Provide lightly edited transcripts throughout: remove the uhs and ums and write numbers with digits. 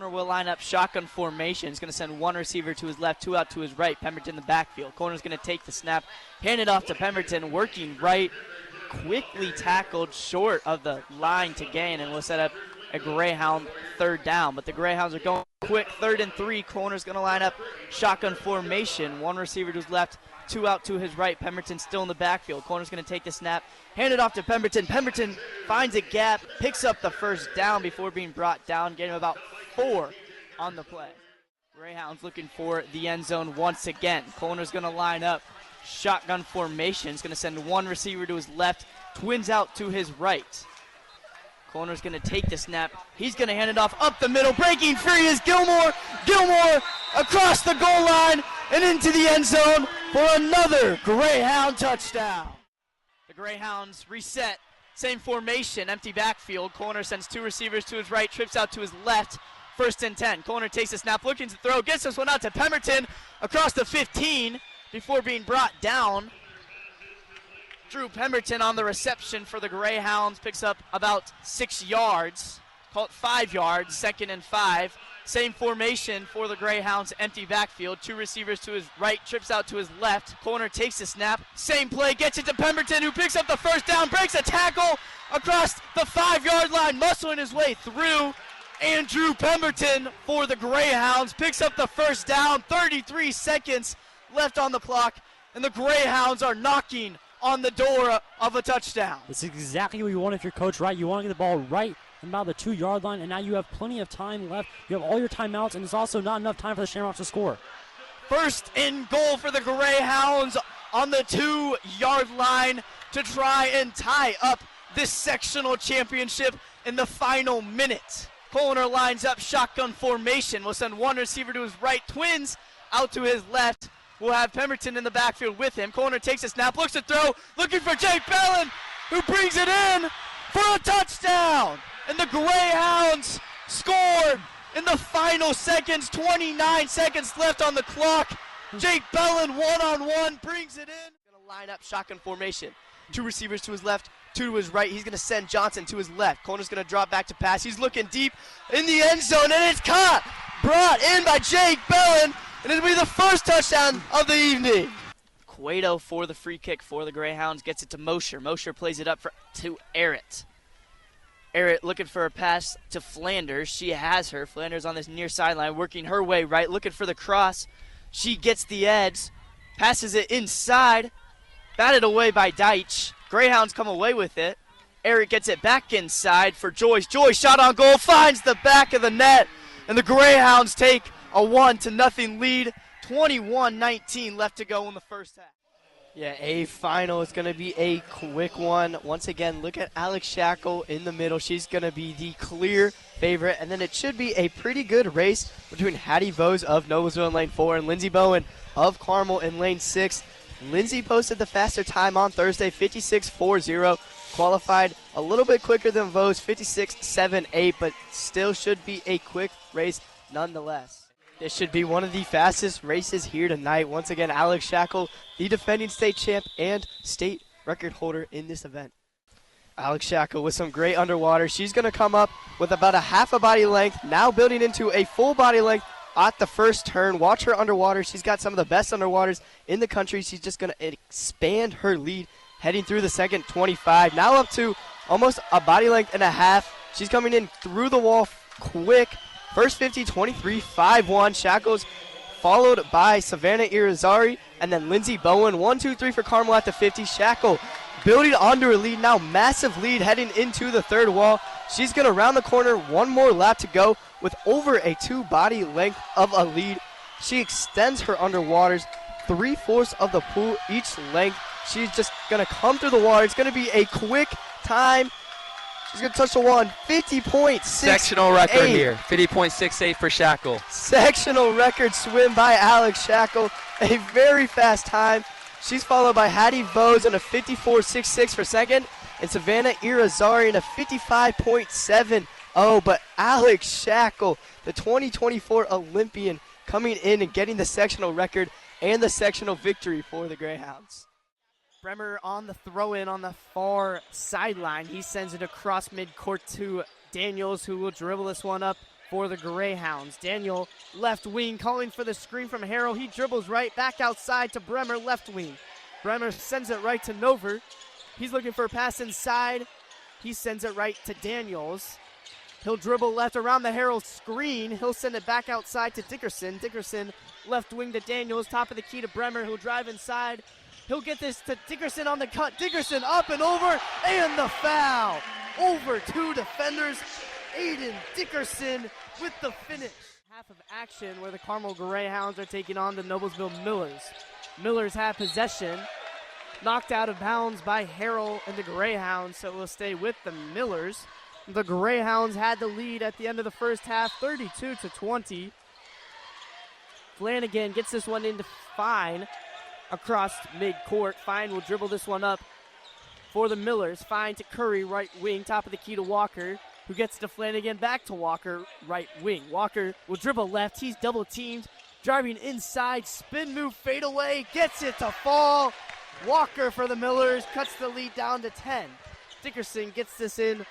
Corner will line up shotgun formation. He's going to send one receiver to his left, two out to his right. Pemberton in the backfield. Corner's going to take the snap, hand it off to Pemberton, working right, quickly tackled short of the line to gain, and will set up a Greyhound third down. But the Greyhounds are going quick, 3rd and 3. Corner's going to line up shotgun formation. One receiver to his left, two out to his right. Pemberton still in the backfield. Corner's going to take the snap, hand it off to Pemberton. Pemberton finds a gap, picks up the first down before being brought down, getting about 4 on the play. Greyhounds looking for the end zone once again. Corner's going to line up shotgun formation. He's going to send one receiver to his left, twins out to his right. Corner's going to take the snap. He's going to hand it off up the middle. Breaking free is Gilmore. Gilmore across the goal line and into the end zone for another Greyhound touchdown. The Greyhounds reset. Same formation, empty backfield. Corner sends two receivers to his right, trips out to his left. 1st and 10. Corner takes the snap, looking to throw, gets this one out to Pemberton across the 15 before being brought down. Drew Pemberton on the reception for the Greyhounds, picks up about 6 yards, call it 5 yards, 2nd and 5. Same formation for the Greyhounds, empty backfield. Two receivers to his right, trips out to his left. Corner takes the snap, same play, gets it to Pemberton, who picks up the first down, breaks a tackle across the 5-yard line, muscling his way through. Andrew Pemberton for the Greyhounds picks up the first down, 33 seconds left on the clock, and the Greyhounds are knocking on the door of a touchdown. This is exactly what you want if you're Coach Wright. You want to get the ball right about the 2-yard line, and now you have plenty of time left. You have all your timeouts, and it's also not enough time for the Shamrocks to score. 1st and goal for the Greyhounds on the 2-yard line to try and tie up this sectional championship in the final minute. Corner lines up shotgun formation. Will send one receiver to his right, twins out to his left. We'll have Pemberton in the backfield with him. Corner takes a snap, looks to throw, looking for Jake Bellin, who brings it in for a touchdown. And the Greyhounds scored in the final seconds, 29 seconds left on the clock. Jake Bellin one-on-one brings it in. Gonna line up shotgun formation. Two receivers to his left, two to his right. He's gonna send Johnson to his left. Corner's gonna drop back to pass. He's looking deep in the end zone, and it's caught, brought in by Jake Bellin. And it'll be the first touchdown of the evening. Cueto for the free kick for the Greyhounds. Gets it to Mosher. Mosher plays it up to Arrett. Arrett looking for a pass to Flanders. She has her. Flanders on this near sideline, working her way right, looking for the cross. She gets the edge, passes it inside, batted away by Deitch. Greyhounds come away with it. Arrett gets it back inside for Joyce. Joyce shot on goal, finds the back of the net, and the Greyhounds take a 1-0 lead, 21-19 left to go in the first half. Yeah, a final is going to be a quick one. Once again, look at Alex Shackle in the middle. She's going to be the clear favorite. And then it should be a pretty good race between Hattie Vose of Noblesville in lane 4 and Lindsey Bowen of Carmel in lane 6. Lindsey posted the faster time on Thursday, 56.40. Qualified a little bit quicker than Vose, 56.78, but still should be a quick race nonetheless. This should be one of the fastest races here tonight. Once again, Alex Shackle, the defending state champ and state record holder in this event. Alex Shackle with some great underwater. She's going to come up with about a half a body length, now building into a full body length at the first turn. Watch her underwater. She's got some of the best underwaters in the country. She's just going to expand her lead heading through the second 25. Now up to almost a body length and a half. She's coming in through the wall quick. First 50, 23, 5-1. Shackles followed by Savannah Irizarry and then Lindsey Bowen. 1, 2, 3 for Carmel at the 50. Shackle building onto her lead. Now massive lead heading into the third wall. She's going to round the corner. One more lap to go with over a 2 body length of a lead. She extends her underwaters 3/4 of the pool each length. She's just going to come through the water. It's going to be a quick time. She's going to touch the wall in 50.68. Sectional record here, 50.68 for Shackle. Sectional record swim by Alex Shackle. A very fast time. She's followed by Hattie Vose in a 54.66 for second, and Savannah Irizarry in a 55.70. But Alex Shackle, the 2024 Olympian, coming in and getting the sectional record and the sectional victory for the Greyhounds. Bremer on the throw-in on the far sideline. He sends it across midcourt to Daniels, who will dribble this one up for the Greyhounds. Daniel, left wing, calling for the screen from Harrell. He dribbles right back outside to Bremer, left wing. Bremer sends it right to Nover. He's looking for a pass inside. He sends it right to Daniels. He'll dribble left around the Harrell screen. He'll send it back outside to Dickerson. Dickerson left wing to Daniels, top of the key to Bremer. He'll drive inside. He'll get this to Dickerson on the cut. Dickerson up and over, and the foul. Over two defenders. Aiden Dickerson with the finish. Half of action where the Carmel Greyhounds are taking on the Noblesville Millers. Millers have possession. Knocked out of bounds by Harrell and the Greyhounds, so it will stay with the Millers. The Greyhounds had the lead at the end of the first half, 32-20. Flanagan gets this one into Fine across midcourt. Fine will dribble this one up for the Millers. Fine to Curry, right wing, top of the key to Walker, who gets to Flanagan, back to Walker, right wing. Walker will dribble left. He's double teamed, driving inside, spin move, fade away, gets it to fall. Walker for the Millers cuts the lead down to 10. Dickerson gets this in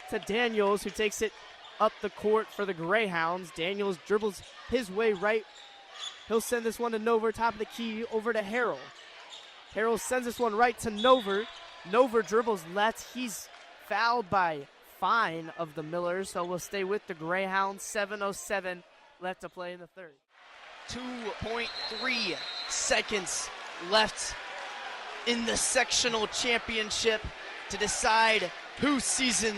to Daniels, who takes it up the court for the Greyhounds. Daniels dribbles his way right. He'll send this one to Nover, top of the key, over to Harrell. Harrell sends this one right to Nover. Nover dribbles left. He's fouled by Fine of the Millers, so we'll stay with the Greyhounds. 7:07 left to play in the third. 2.3 seconds left in the sectional championship to decide whose season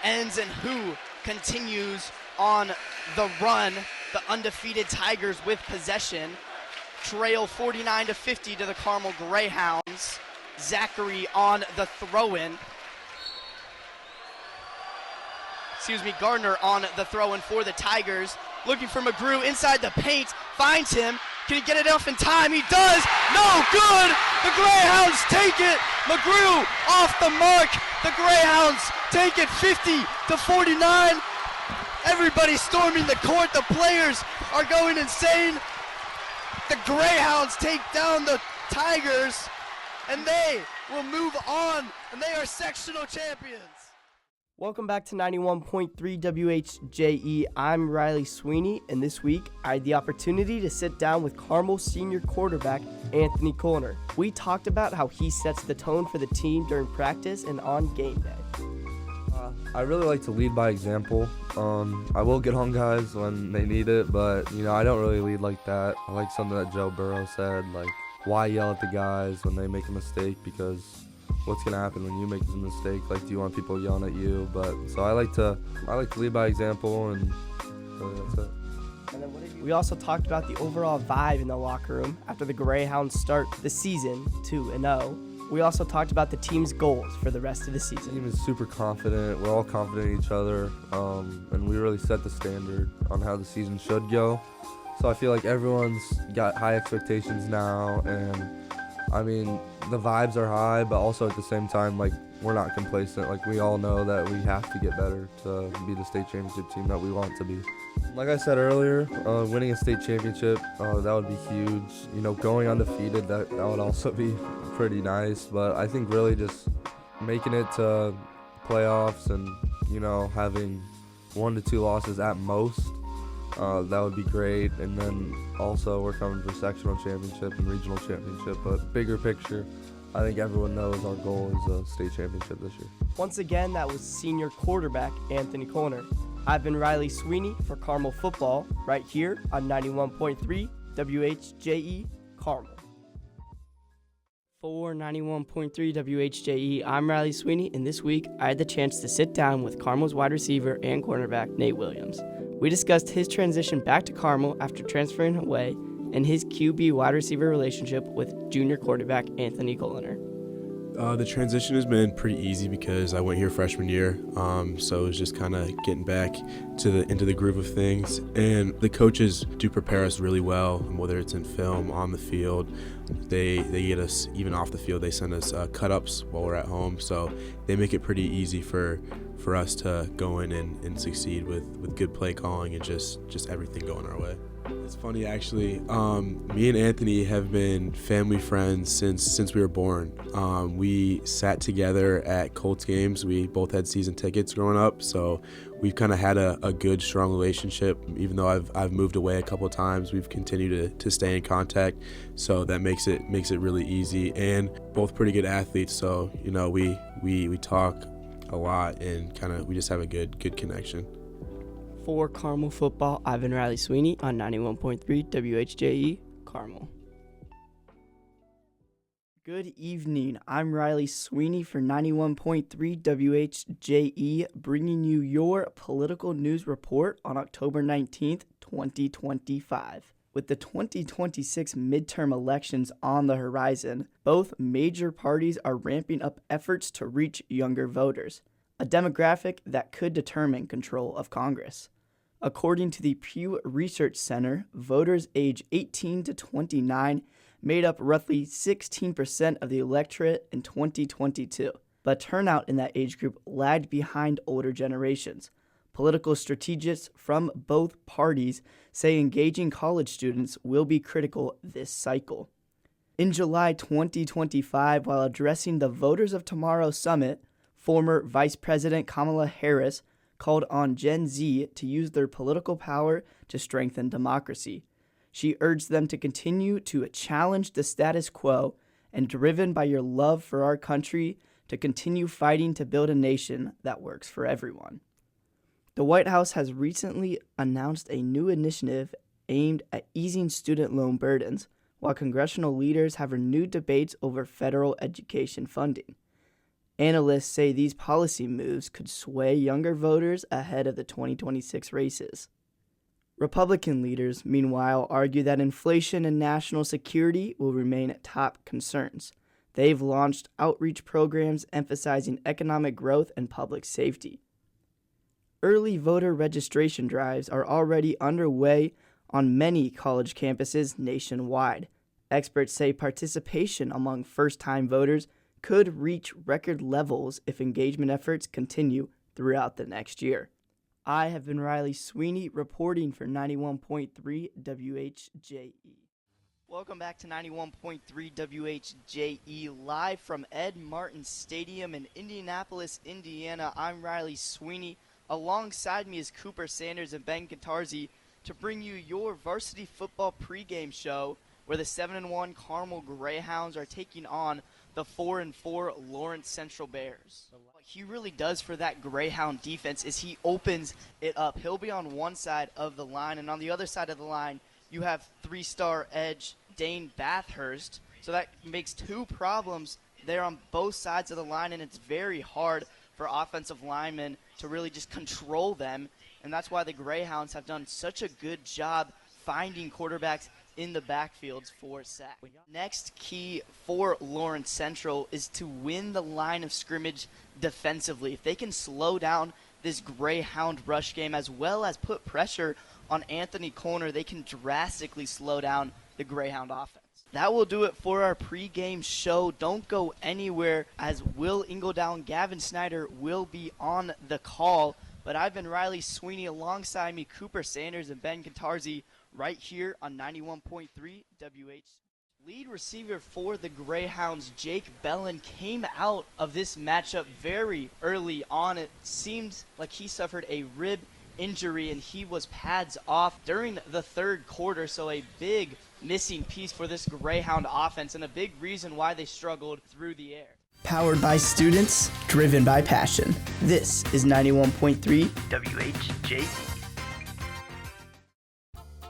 ends and who continues on the run. The undefeated Tigers with possession trail 49-50 to the Carmel Greyhounds. Zachary on the throw-in. Gardner on the throw-in for the Tigers. Looking for McGrew inside the paint. Finds him. Can he get it off in time? He does. No good. The Greyhounds take it. McGrew off the mark. The Greyhounds take it 50-49. Everybody storming the court. The players are going insane. The Greyhounds take down the Tigers, and they will move on, and they are sectional champions. Welcome back to 91.3 WHJE. I'm Reilly Sweeney, and this week I had the opportunity to sit down with Carmel senior quarterback Anthony Koellner. We talked about how he sets the tone for the team during practice and on game day. I really like to lead by example. I will get on guys when they need it, but I don't really lead like that. I like something that Joe Burrow said, like, why yell at the guys when they make a mistake, because what's gonna happen when you make a mistake? Like, do you want people yelling at you? But so I like to lead by example, and really that's it. We also talked about the overall vibe in the locker room after the Greyhounds start the season 2-0. We also talked about the team's goals for the rest of the The season. team is super confident. We're all confident in each other, and we really set the standard on how the season should go. So I feel like everyone's got high expectations now, and I mean, the vibes are high, but also at the same time, like, we're not complacent. Like, we all know that we have to get better to be the state championship team that we want to be. Like I said earlier, winning a state championship, that would be huge. Going undefeated, that would also be pretty nice. But I think really just making it to playoffs and, having 1 to 2 losses at most, that would be great. And then also we're coming for sectional championship and regional championship. But bigger picture, I think everyone knows our goal is a state championship this year. Once again, that was senior quarterback Anthony Koellner. I've been Reilly Sweeney for Carmel Football, right here on 91.3 WHJE Carmel. For 91.3 WHJE, I'm Reilly Sweeney, and this week I had the chance to sit down with Carmel's wide receiver and cornerback Nate Williams. We discussed his transition back to Carmel after transferring away and his QB wide receiver relationship with junior quarterback Anthony Koellner. The transition has been pretty easy because I went here freshman year, so it was just kind of getting back into the groove of things. And the coaches do prepare us really well, whether it's in film, on the field. They get us, even off the field, they send us cut-ups while we're at home, so they make it pretty easy for us to go in and succeed with good play calling and just everything going our way. It's funny, actually. Me and Anthony have been family friends since we were born. We sat together at Colts games. We both had season tickets growing up, so we've kind of had a good, strong relationship. Even though I've moved away a couple of times, we've continued to stay in contact. So that makes it really easy. And both pretty good athletes. So, you know, we talk a lot and we just have a good connection. For Carmel football, I've been Reilly Sweeney on 91.3 WHJE, Carmel. Good evening. I'm Reilly Sweeney for 91.3 WHJE, bringing you your political news report on October 19th, 2025. With the 2026 midterm elections on the horizon, both major parties are ramping up efforts to reach younger voters, a demographic that could determine control of Congress. According to the Pew Research Center, voters age 18 to 29 made up roughly 16% of the electorate in 2022, but turnout in that age group lagged behind older generations. Political strategists from both parties say engaging college students will be critical this cycle. In July 2025, while addressing the Voters of Tomorrow Summit, former Vice President Kamala Harris called on Gen Z to use their political power to strengthen democracy. She urged them to continue to challenge the status quo and, driven by your love for our country, to continue fighting to build a nation that works for everyone. The White House has recently announced a new initiative aimed at easing student loan burdens, while congressional leaders have renewed debates over federal education funding. Analysts say these policy moves could sway younger voters ahead of the 2026 races. Republican leaders, meanwhile, argue that inflation and national security will remain top concerns. They've launched outreach programs emphasizing economic growth and public safety. Early voter registration drives are already underway on many college campuses nationwide. Experts say participation among first-time voters could reach record levels if engagement efforts continue throughout the next year. I have been Reilly Sweeney reporting for 91.3 WHJE. Welcome back to 91.3 WHJE, live from Ed Martin Stadium in Indianapolis, Indiana. I'm Reilly Sweeney. Alongside me is Cooper Sanders and Ben Cantarzi to bring you your varsity football pregame show, where the 7-1 Carmel Greyhounds are taking on the 4-4 Lawrence Central Bears. What he really does for that Greyhound defense is he opens it up. He'll be on one side of the line, and on the other side of the line, you have three-star edge Dane Bathurst. So that makes two problems there on both sides of the line, and it's very hard for offensive linemen to really just control them. And that's why the Greyhounds have done such a good job finding quarterbacks in the backfields for sacks. Next key for Lawrence Central is to win the line of scrimmage defensively. If they can slow down this Greyhound rush game as well as put pressure on Anthony Corner, they can drastically slow down the Greyhound offense. That will do it for our pregame show. Don't go anywhere, as Will Ingledow and Gavin Snyder will be on the call. But I've been Reilly Sweeney, alongside me Cooper Sanders and Ben Cantarzi, right here on 91.3 WH. Lead receiver for the Greyhounds, Jake Bellin, came out of this matchup very early on. It seemed like he suffered a rib injury and he was pads off during the third quarter, so a big missing piece for this Greyhound offense and a big reason why they struggled through the air. Powered by students, driven by passion. This is 91.3 WHJE.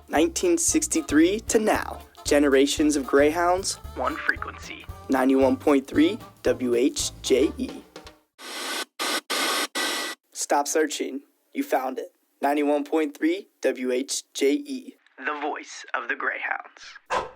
1963 to now. Generations of Greyhounds, one frequency. 91.3 WHJE. Stop searching. You found it. 91.3 WHJE. The voice of the Greyhounds.